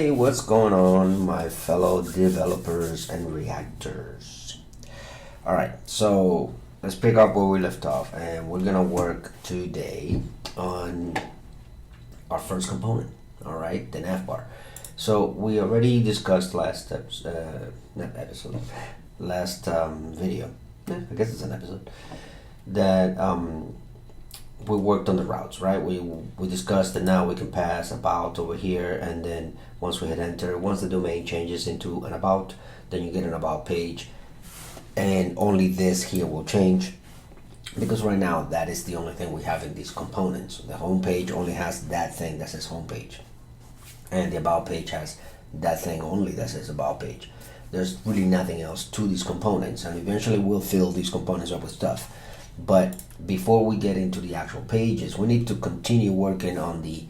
Hey, what's going on, my fellow developers and reactors? All right, so let's pick up where we left off, and we're gonna work today on our first component. All right, the Navbar. So we already discussed last last video. Yeah, I guess it's an episode that we worked on the routes, right? We discussed that now we can pass about over here, and then once we hit enter, once the domain changes into an about, then you get an about page, and only this here will change, because right now that is the only thing we have in these components. The home page only has that thing that says home page, and the about page has that thing only that says about page. There's really nothing else to these components, and eventually we'll fill these components up with stuff. But before we get into the actual pages, we need to continue working on the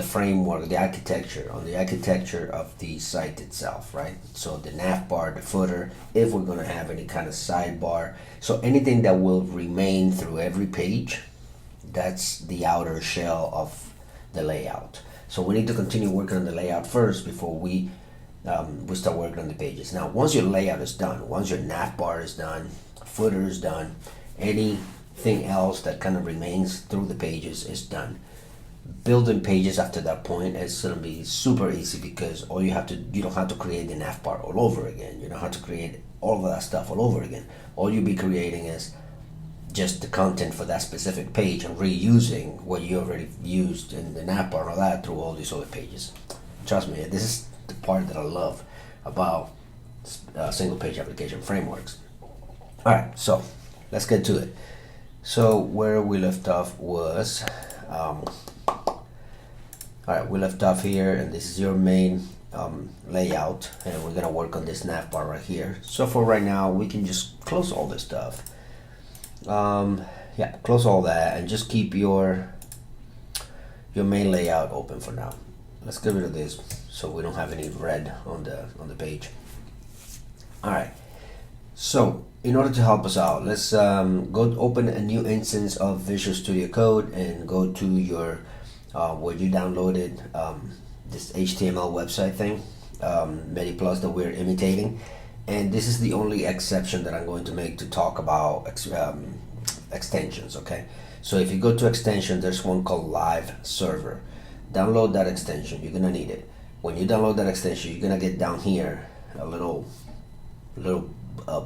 framework, the architecture, on the architecture of the site itself, right? So the navbar, the footer, if we're going to have any kind of sidebar, so anything that will remain through every page, that's the outer shell of the layout. So we need to continue working on the layout first before we start working on the pages. Now, once your layout is done, once your navbar is done, footer is done, anything else that kind of remains through the pages is done. Building pages after that point is going to be super easy, because you don't have to create the navbar all over again. You don't have to create all of that stuff all over again. All you'll be creating is just the content for that specific page and reusing what you already used in the navbar and all that through all these other pages. Trust me, this is the part that I love about single page application frameworks. Alright, so let's get to it. So where we left off was, alright, we left off here, and this is your main layout, and we're gonna work on this navbar right here. So for right now, we can just close all this stuff. Yeah, close all that, and just keep your main layout open for now. Let's get rid of this so we don't have any red on the page. Alright, so in order to help us out, let's go open a new instance of Visual Studio Code and go to your where you downloaded this HTML website thing, MediPlus, that we're imitating. And this is the only exception that I'm going to make to talk about extensions, okay? So if you go to extension, there's one called Live Server. Download that extension, you're gonna need it. When you download that extension, you're gonna get down here a little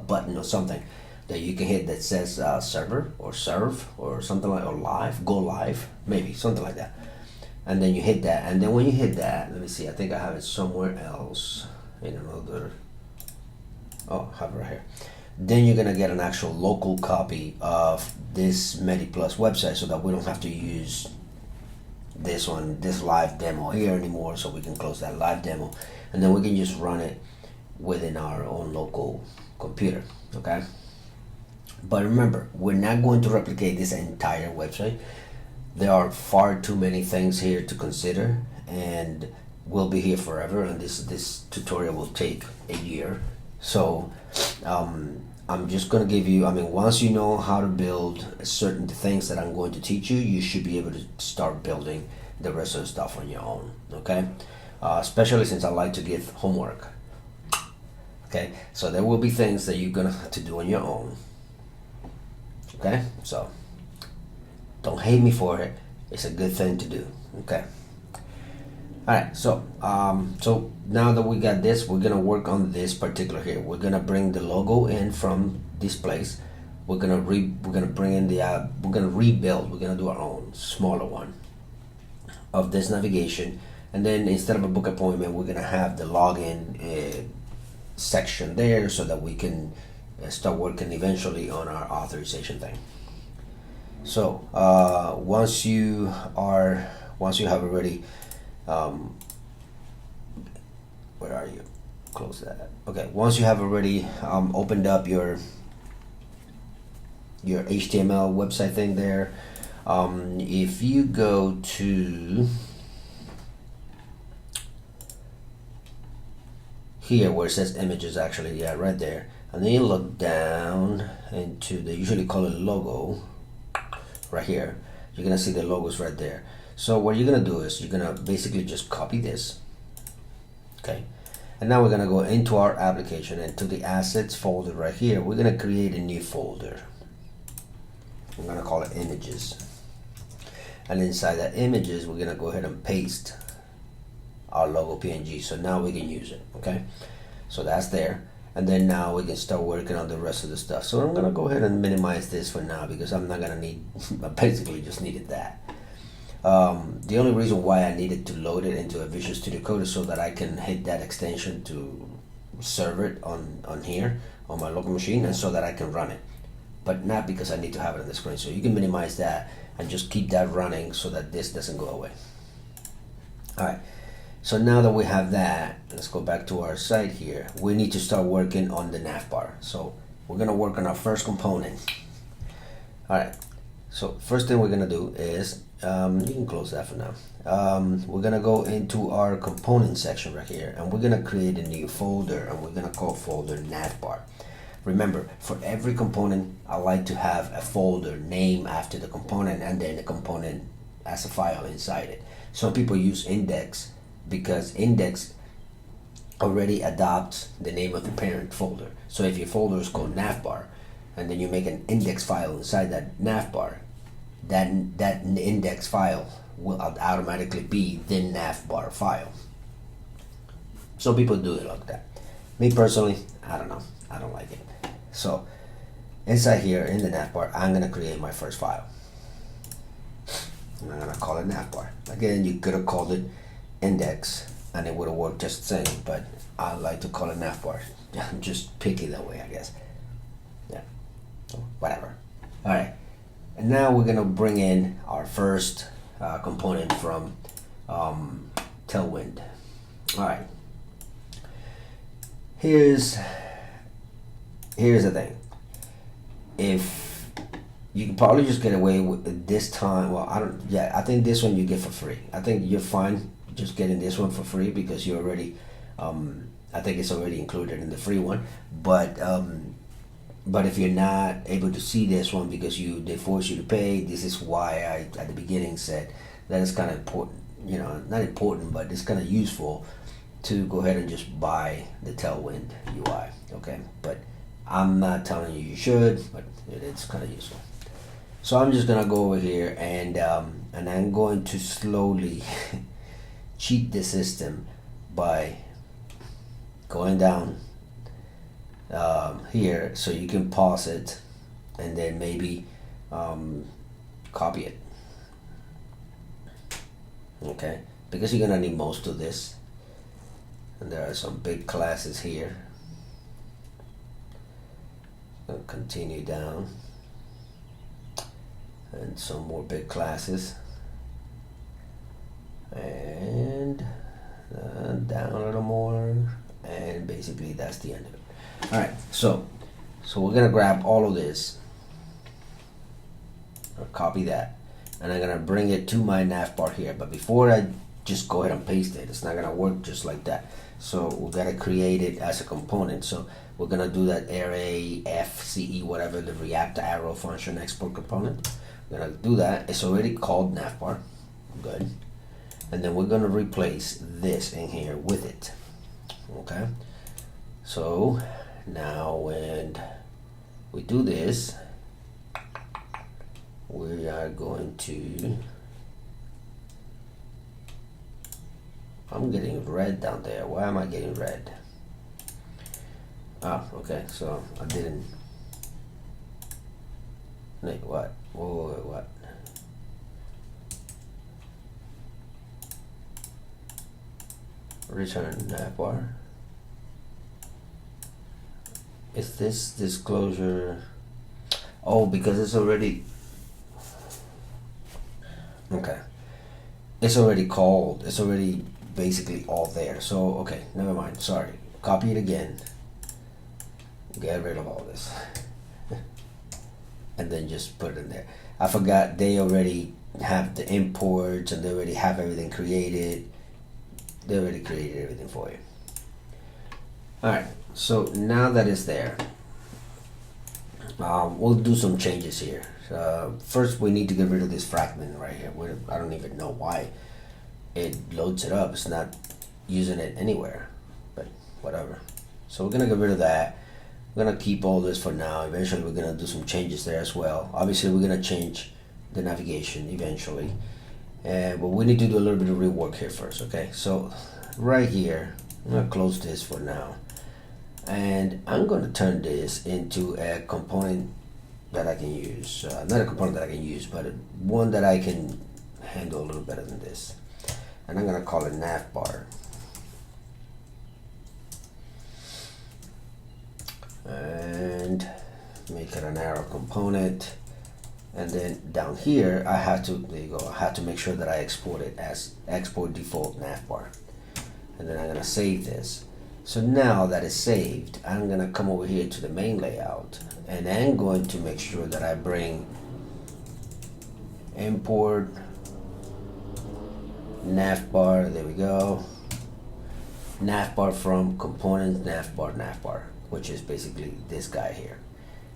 button or something that you can hit that says server or serve or something like, or live, go live, maybe something like that. And then you hit that, and then when you hit that, let me see, I think I have it somewhere else in another, oh, I have it right here. Then you're gonna get an actual local copy of this MediPlus website, so that we don't have to use this live demo here anymore. So we can close that live demo, and then we can just run it within our own local computer, okay? But remember, we're not going to replicate this entire website. There are far too many things here to consider, and we'll be here forever, and this tutorial will take a year. So I'm just going to give you, once you know how to build certain things that I'm going to teach you, you should be able to start building the rest of the stuff on your own, okay? Especially since I like to give homework. Okay, so there will be things that you're gonna have to do on your own. Okay, so don't hate me for it. It's a good thing to do. Okay. All right. So so now that we got this, we're gonna work on this particular here. We're gonna bring the logo in from this place. We're gonna bring in the we're gonna rebuild. We're gonna do our own smaller one of this navigation, and then instead of a book appointment, we're gonna have the login section there, so that we can start working eventually on our authorization thing. So once you have already where are you? Close that. Okay, once you have already opened up your HTML website thing there, if you go to here where it says images, actually, yeah, right there, and then you look down into, they usually call it logo right here. You're gonna see the logos right there. So what you're gonna do is you're gonna basically just copy this, okay? And now we're gonna go into our application and to the assets folder right here. We're gonna create a new folder. I'm gonna call it images. And inside that images, we're gonna go ahead and paste our logo PNG. So now we can use it, okay? So that's there. And then now we can start working on the rest of the stuff. So I'm gonna go ahead and minimize this for now because I'm not gonna need, I basically just needed that. The only reason why I needed to load it into a Visual Studio Code is so that I can hit that extension to serve it on here, on my local machine, and so that I can run it. But not because I need to have it on the screen. So you can minimize that and just keep that running so that this doesn't go away. All right. So now that we have that, let's go back to our site here. We need to start working on the navbar. So we're gonna work on our first component. All right, so first thing we're gonna do is, you can close that for now. We're gonna go into our component section right here, and we're gonna create a new folder, and we're gonna call folder navbar. Remember, for every component, I like to have a folder name after the component, and then the component as a file inside it. Some people use index, because index already adopts the name of the parent folder. So if your folder is called navbar, and then you make an index file inside that navbar, that index file will automatically be the navbar file. Some people do it like that. Me personally, I don't know. I don't like it. So inside here in the navbar, I'm gonna create my first file. And I'm gonna call it navbar. Again, you could have called it index and it would have worked just the same, but I like to call it navbar. I'm just picky that way, I guess. Yeah, so whatever. All right, and now we're gonna bring in our first component from Tailwind. All right, here's the thing. If you can probably just get away with this time, well, I think this one you get for free. I think you're fine just getting this one for free because you already, I think it's already included in the free one. But if you're not able to see this one because they force you to pay, this is why I at the beginning said that it's kind of important. You know, not important, but it's kind of useful to go ahead and just buy the Tailwind UI. Okay, but I'm not telling you should, but it's kind of useful. So I'm just gonna go over here and I'm going to slowly cheat the system by going down here, so you can pause it and then maybe copy it. Okay, because you're gonna need most of this, and there are some big classes here. I'll continue down, and some more big classes, and down a little more, and basically that's the end of it. All right, so we're gonna grab all of this, or copy that, and I'm gonna bring it to my navbar here. But before I just go ahead and paste it, it's not gonna work just like that. So we gotta create it as a component. So we're gonna do that array FCE, whatever, the React arrow function export component. We're gonna do that. It's already called navbar. Good. And then we're gonna replace this in here with it. Okay. So now when we do this, we are going to, I'm getting red down there. Why am I getting red? Ah, okay, so I didn't, wait, what? Whoa, what? Return navbar. Is this disclosure? Oh, because it's already, okay. It's already called, it's already basically all there. So, okay, never mind, sorry. Copy it again. Get rid of all this. And then just put it in there. I forgot they already have the imports and they already have everything created. They already created everything for you. Alright, so now that it's there, we'll do some changes here. First, we need to get rid of this fragment right here. I don't even know why it loads it up. It's not using it anywhere, but whatever. So we're gonna get rid of that. We're gonna keep all this for now. Eventually, we're gonna do some changes there as well. Obviously, we're gonna change the navigation eventually, but we need to do a little bit of rework here first. Okay, so right here, I'm gonna close this for now, and I'm gonna turn this into a component that I can use. Not a component that I can use, but one that I can handle a little better than this. And I'm gonna call it Navbar. And make it an arrow component. And then down here, I have to, there you go, I have to make sure that I export it as export default Navbar. And then I'm gonna save this. So now that it's saved, I'm gonna come over here to the main layout, and I'm going to make sure that I bring import Navbar, there we go. Navbar from components, Navbar, which is basically this guy here.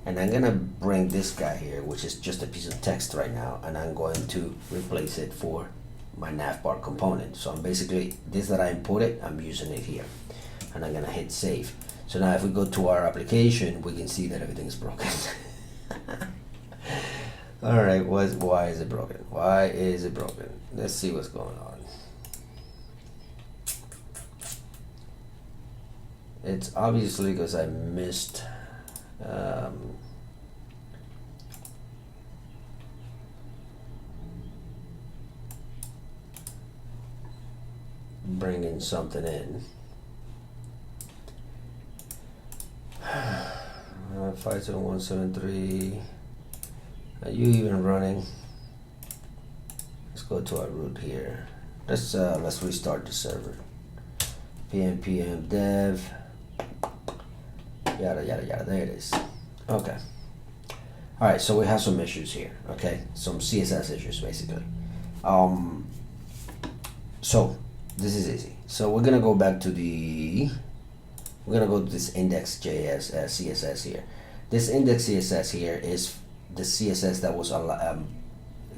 And I'm gonna bring this guy here, which is just a piece of text right now, and I'm going to replace it for my Navbar component. So I'm basically, this that I imported, I'm using it here. And I'm gonna hit save. So now if we go to our application, we can see that everything's broken. All right, why is it broken? Why is it broken? Let's see what's going on. It's obviously because I missed bringing something in. 57173. Are you even running? Let's go to our root here. Let's restart the server. pm dev yada yada yada. There it is. Okay. All right. So we have some issues here. Okay, some CSS issues basically. So this is easy. So we're gonna go back to we're gonna go to this index.js CSS here. This index CSS here is the CSS that was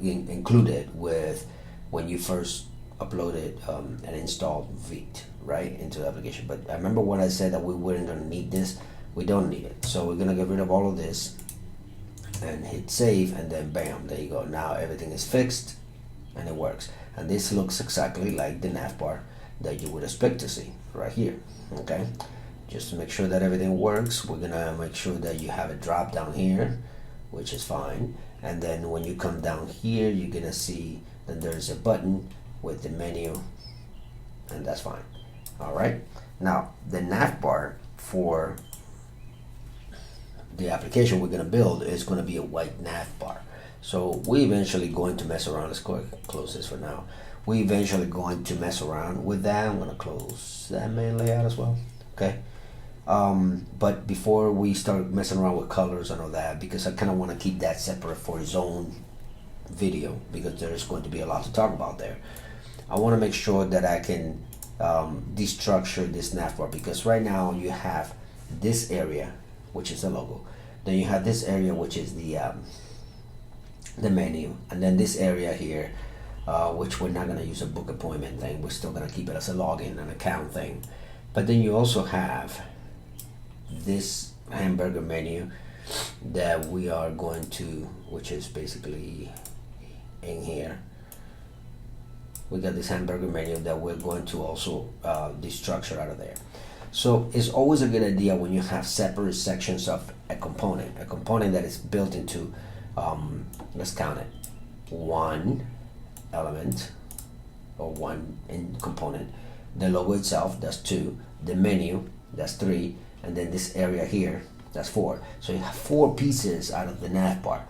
included with when you first uploaded and installed Vite, right, into the application. But I remember when I said that we weren't gonna need this. We don't need it. So we're gonna get rid of all of this and hit save, and then bam, there you go. Now everything is fixed and it works. And this looks exactly like the Navbar that you would expect to see right here. Okay. Just to make sure that everything works, we're gonna make sure that you have a drop down here, which is fine. And then when you come down here, you're gonna see that there's a button with the menu, and that's fine. All right. Now the Navbar for the application we're gonna build is gonna be a white Navbar. So we eventually going to mess around. Let's go close this for now. We eventually going to mess around with that. I'm gonna close that main layout as well. Okay. But before we start messing around with colors and all that, because I kind of want to keep that separate for its own video, because there's going to be a lot to talk about there. I want to make sure that I can destructure this Navbar, because right now you have this area, which is the logo. Then you have this area, which is the menu, and then this area here, which we're not going to use a book appointment thing. We're still going to keep it as a login and account thing. But then you also have this hamburger menu that we are going to, which is basically in here. We got this hamburger menu that we're going to also destructure out of there. So it's always a good idea when you have separate sections of a component that is built into, let's count it, one element or one component. The logo itself, that's 2. The menu, that's 3. And then this area here, that's 4. So you have 4 pieces out of the Navbar.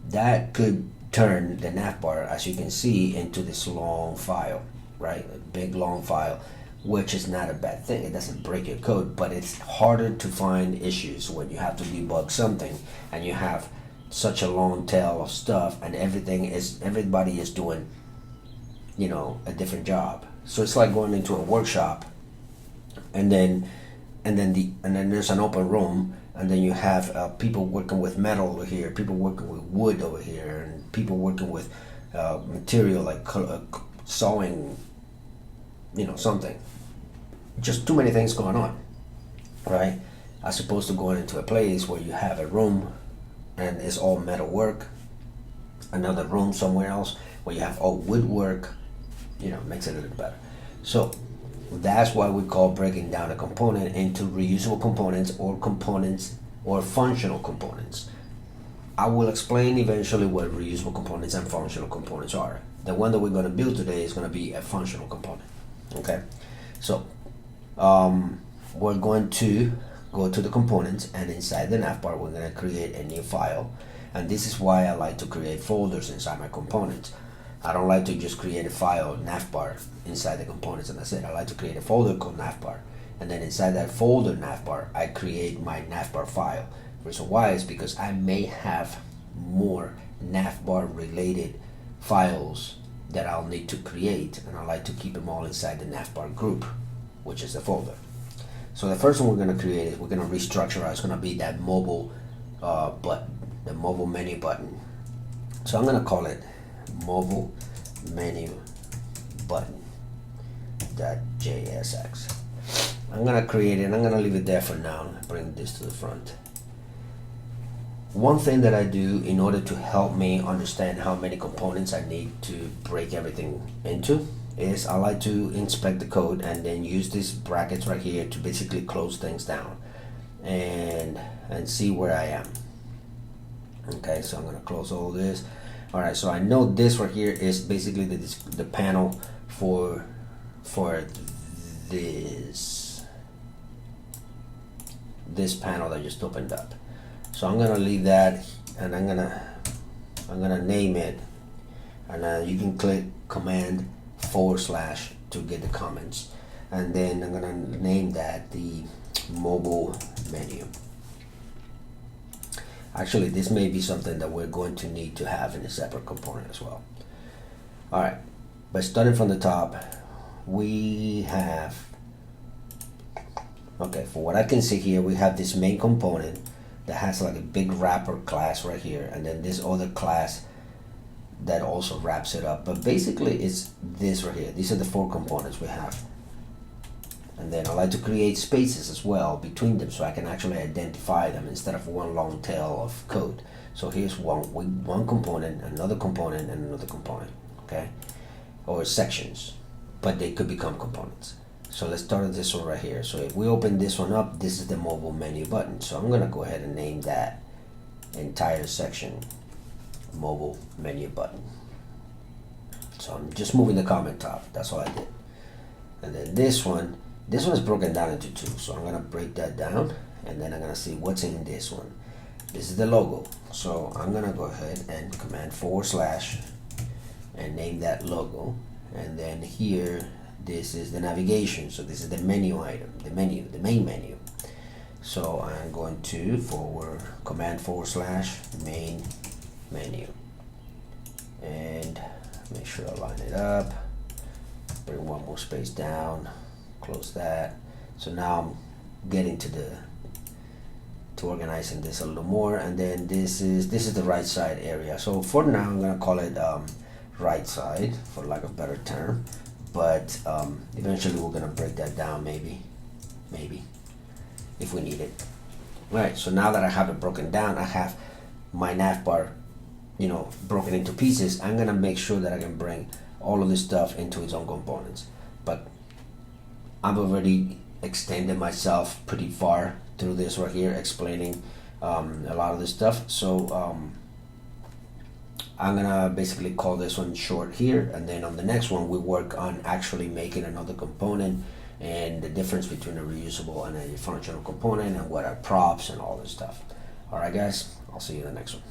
That could turn the Navbar, as you can see, into this long file, right? A big long file, which is not a bad thing. It doesn't break your code, but it's harder to find issues when you have to debug something and you have such a long tail of stuff, and everybody is doing, a different job. So it's like going into a workshop, and then there's an open room and then you have people working with metal over here, people working with wood over here, and people working with material like sewing, something. Just too many things going on, right? As opposed to going into a place where you have a room and it's all metal work, another room somewhere else where you have all woodwork, makes it a little better. So that's why we call breaking down a component into reusable components or functional components. I will explain eventually what reusable components and functional components are. The one that we're going to build today is going to be a functional component. Okay, so we're going to go to the components, and inside the navbar we're going to create a new file. And this is why I like to create folders inside my components. I don't like to just create a file navbar inside the components and that's it. I like to create a folder called navbar, and then inside that folder navbar I create my navbar file. The reason why is because I may have more navbar related files that I'll need to create, and I like to keep them all inside the navbar group, which is the folder. So the first one we're going to create is we're going to restructure. It's going to be that mobile button, the mobile menu button. So I'm going to call it mobile menu button .jsx. I'm going to create it and I'm going to leave it there for now. Bring this to the front. One thing that I do in order to help me understand how many components I need to break everything into is I like to inspect the code and then use these brackets right here to basically close things down and see where I am. Okay, so I'm going to close all this. Alright, so I know this right here is basically the panel for this panel that just opened up. So I'm gonna leave that, and I'm gonna name it, and you can click Command / to get the comments, and then I'm gonna name that the mobile menu. Actually, this may be something that we're going to need to have in a separate component as well. Alright, but starting from the top, we have, okay, for what I can see here, we have this main component that has like a big wrapper class right here, and then this other class that also wraps it up. But basically it's this right here. These are the 4 components we have. And then I like to create spaces as well between them so I can actually identify them instead of one long tail of code. So here's one component, another component, and another component, okay? Or sections, but they could become components. So let's start with this one right here. So if we open this one up, this is the mobile menu button. So I'm gonna go ahead and name that entire section mobile menu button. So I'm just moving the comment top, that's all I did. And then this one is broken down into 2. So I'm gonna break that down, and then I'm gonna see what's in this one. This is the logo. So I'm gonna go ahead and Command / and name that logo. And then here, this is the navigation. So this is the menu item, the main menu. So I'm going to Command / main menu, and make sure I line it up. Bring one more space down. Close that. So now I'm getting to organizing this a little more, and then this is the right side area. So for now I'm gonna call it right side, for lack of a better term, but eventually we're gonna break that down, maybe if we need it. Right, so now that I have it broken down, I have my navbar broken into pieces. I'm gonna make sure that I can bring all of this stuff into its own components, but I've already extended myself pretty far through this right here, explaining a lot of this stuff. So I'm gonna basically call this one short here, and then on the next one we work on actually making another component and the difference between a reusable and a functional component and what are props and all this stuff. Alright guys, I'll see you in the next one.